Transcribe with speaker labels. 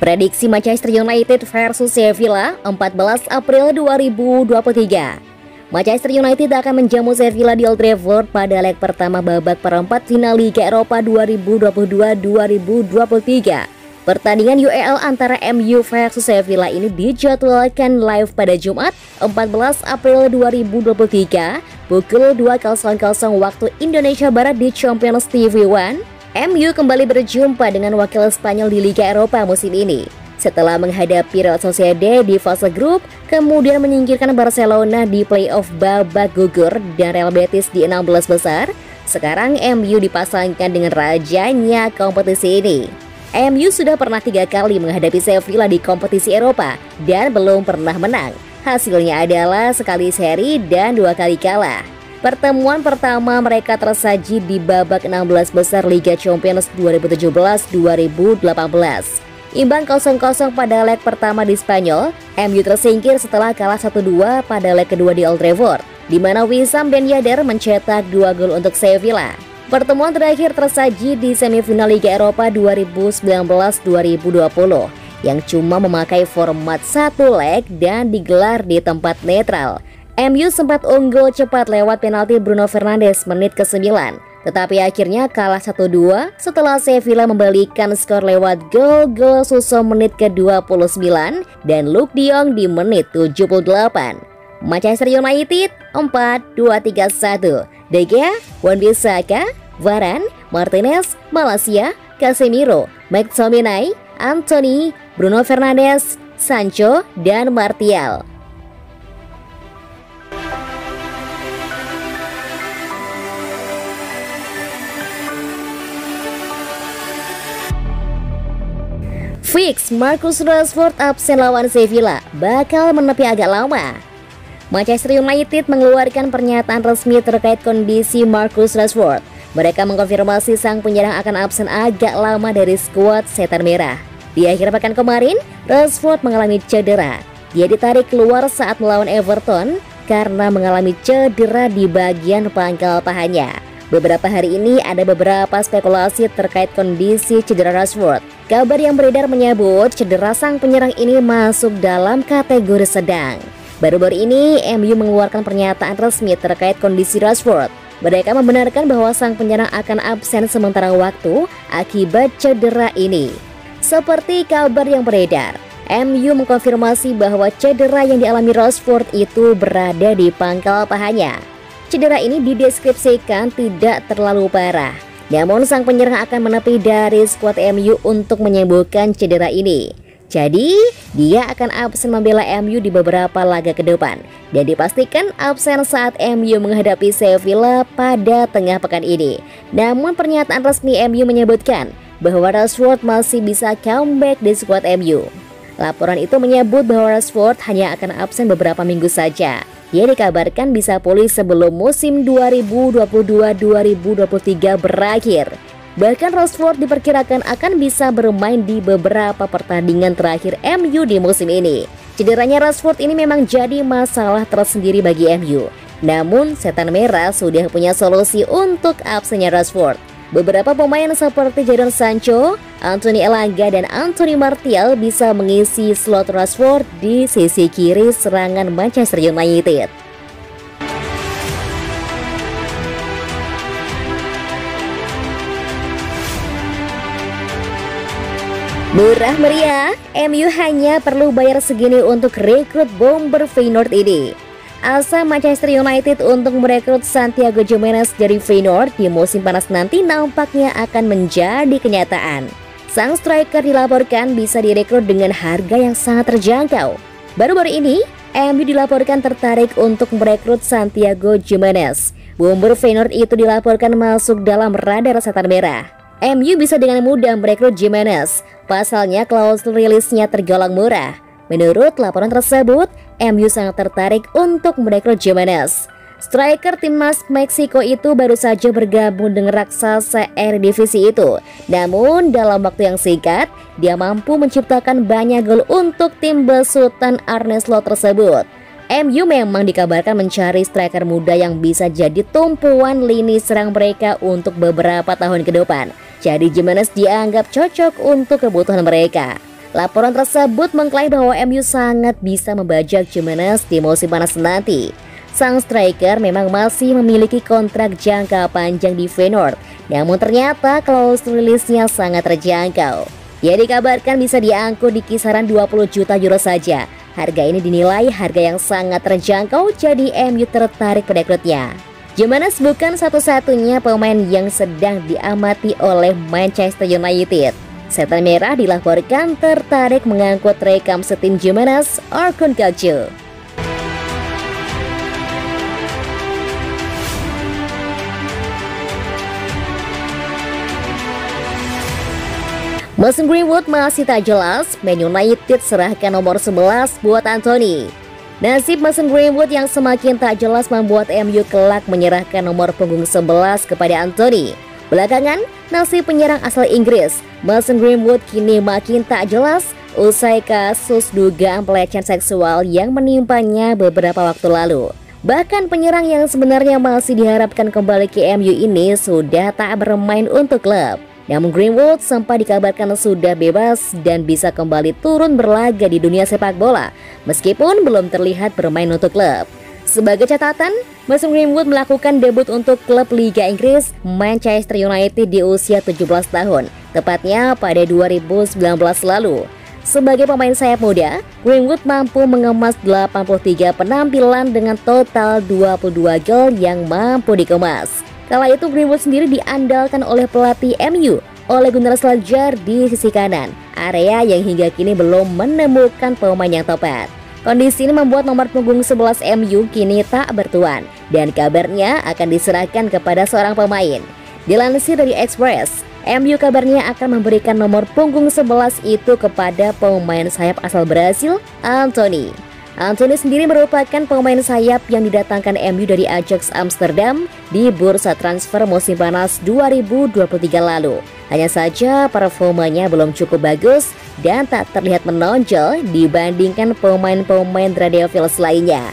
Speaker 1: Prediksi Manchester United versus Sevilla 14 April 2023. Manchester United akan menjamu Sevilla di Old Trafford pada leg pertama babak perempat final Liga Eropa 2022-2023. Pertandingan UEL antara MU versus Sevilla ini dijadwalkan live pada Jumat 14 April 2023 pukul 2.00 waktu Indonesia Barat di Champions TV One. MU kembali berjumpa dengan wakil Spanyol di Liga Eropa musim ini. Setelah menghadapi Real Sociedad di fase grup, kemudian menyingkirkan Barcelona di playoff babak gugur dan Real Betis di 16 besar, sekarang MU dipasangkan dengan rajanya kompetisi ini. MU sudah pernah 3 kali menghadapi Sevilla di kompetisi Eropa dan belum pernah menang. Hasilnya adalah sekali seri dan 2 kali kalah. Pertemuan pertama mereka tersaji di babak 16 besar Liga Champions 2017-2018. Imbang 0-0 pada leg pertama di Spanyol, MU tersingkir setelah kalah 1-2 pada leg kedua di Old Trafford, di mana Wissam Ben Yedder mencetak 2 gol untuk Sevilla. Pertemuan terakhir tersaji di semifinal Liga Eropa 2019-2020 yang cuma memakai format 1 leg dan digelar di tempat netral. MU sempat unggul cepat lewat penalti Bruno Fernandes menit ke-9, tetapi akhirnya kalah 1-2 setelah Sevilla membalikan skor lewat gol Suso menit ke-29 dan Luuk de Jong di menit 78. Manchester United 4-2-3-1. De Gea, Wan-Bissaka, Varane, Martinez, Malacia, Casemiro, McTominay, Antony, Bruno Fernandes, Sancho, dan Martial. Fix Marcus Rashford absen lawan Sevilla bakal menepi agak lama. Manchester United mengeluarkan pernyataan resmi terkait kondisi Marcus Rashford. Mereka mengkonfirmasi sang penyerang akan absen agak lama dari skuad Setan Merah. Di akhir pekan kemarin, Rashford mengalami cedera. Dia ditarik keluar saat melawan Everton karena mengalami cedera di bagian pangkal pahanya. Beberapa hari ini ada beberapa spekulasi terkait kondisi cedera Rashford. Kabar yang beredar menyebut cedera sang penyerang ini masuk dalam kategori sedang. Baru-baru ini MU mengeluarkan pernyataan resmi terkait kondisi Rashford. Mereka membenarkan bahwa sang penyerang akan absen sementara waktu akibat cedera ini. Seperti kabar yang beredar, MU mengkonfirmasi bahwa cedera yang dialami Rashford itu berada di pangkal pahanya. Cedera ini dideskripsikan tidak terlalu parah. Namun sang penyerang akan menepi dari skuad MU untuk menyembuhkan cedera ini. Jadi, dia akan absen membela MU di beberapa laga ke depan dan dipastikan absen saat MU menghadapi Sevilla pada tengah pekan ini. Namun pernyataan resmi MU menyebutkan bahwa Rashford masih bisa comeback di skuad MU. Laporan itu menyebut bahwa Rashford hanya akan absen beberapa minggu saja. Dia dikabarkan bisa pulih sebelum musim 2022-2023 berakhir. Bahkan Rashford diperkirakan akan bisa bermain di beberapa pertandingan terakhir MU di musim ini. Cederanya Rashford ini memang jadi masalah tersendiri bagi MU. Namun Setan Merah sudah punya solusi untuk absennya Rashford. Beberapa pemain seperti Jadon Sancho, Anthony Elanga, dan Anthony Martial bisa mengisi slot Rashford di sisi kiri serangan Manchester United. Murah meriah, MU hanya perlu bayar segini untuk rekrut bomber Feyenoord ini. Asa Manchester United untuk merekrut Santiago Gimenez dari Feyenoord di musim panas nanti nampaknya akan menjadi kenyataan. Sang striker dilaporkan bisa direkrut dengan harga yang sangat terjangkau. Baru-baru ini, MU dilaporkan tertarik untuk merekrut Santiago Gimenez. Bomber Feyenoord itu dilaporkan masuk dalam radar Setan Merah. MU bisa dengan mudah merekrut Gimenez. Pasalnya klausul rilisnya tergolong murah. Menurut laporan tersebut, MU sangat tertarik untuk merekrut Gimenez. Striker timnas Meksiko itu baru saja bergabung dengan raksasa Eredivisie itu. Namun dalam waktu yang singkat, dia mampu menciptakan banyak gol untuk tim besutan Arne Slot tersebut. MU memang dikabarkan mencari striker muda yang bisa jadi tumpuan lini serang mereka untuk beberapa tahun ke depan. Jadi Gimenez dianggap cocok untuk kebutuhan mereka. Laporan tersebut mengklaim bahwa MU sangat bisa membajak Gimenez di musim panas nanti. Sang striker memang masih memiliki kontrak jangka panjang di Feyenoord, namun ternyata klausul rilisnya sangat terjangkau. Ia dikabarkan bisa diangkut di kisaran 20 juta euro saja. Harga ini dinilai harga yang sangat terjangkau, jadi MU tertarik perekrutnya. Gimenez bukan satu-satunya pemain yang sedang diamati oleh Manchester United. Setan Merah dilaporkan tertarik mengangkut rekam setim Gimenez, Orkun Calcio. Mason Greenwood masih tak jelas, Man United serahkan nomor 11 buat Anthony. Nasib Mason Greenwood yang semakin tak jelas membuat MU kelak menyerahkan nomor punggung 11 kepada Anthony. Belakangan, nasib penyerang asal Inggris, Mason Greenwood kini makin tak jelas usai kasus dugaan pelecehan seksual yang menimpanya beberapa waktu lalu. Bahkan penyerang yang sebenarnya masih diharapkan kembali ke MU ini sudah tak bermain untuk klub. Namun Greenwood sempat dikabarkan sudah bebas dan bisa kembali turun berlaga di dunia sepak bola, meskipun belum terlihat bermain untuk klub. Sebagai catatan, Mason Greenwood melakukan debut untuk klub Liga Inggris Manchester United di usia 17 tahun, tepatnya pada 2019 lalu. Sebagai pemain sayap muda, Greenwood mampu mengemas 83 penampilan dengan total 22 gol yang mampu dikemas. Kala itu Greenwood sendiri diandalkan oleh pelatih MU, Ole Gunnar Solskjaer di sisi kanan, area yang hingga kini belum menemukan pemain yang tepat. Kondisi ini membuat nomor punggung 11 MU kini tak bertuan dan kabarnya akan diserahkan kepada seorang pemain. Dilansir dari Express, MU kabarnya akan memberikan nomor punggung 11 itu kepada pemain sayap asal Brasil, Anthony. Anthony sendiri merupakan pemain sayap yang didatangkan MU dari Ajax Amsterdam di bursa transfer musim panas 2023 lalu. Hanya saja performanya belum cukup bagus dan tak terlihat menonjol dibandingkan pemain-pemain Radiophils lainnya.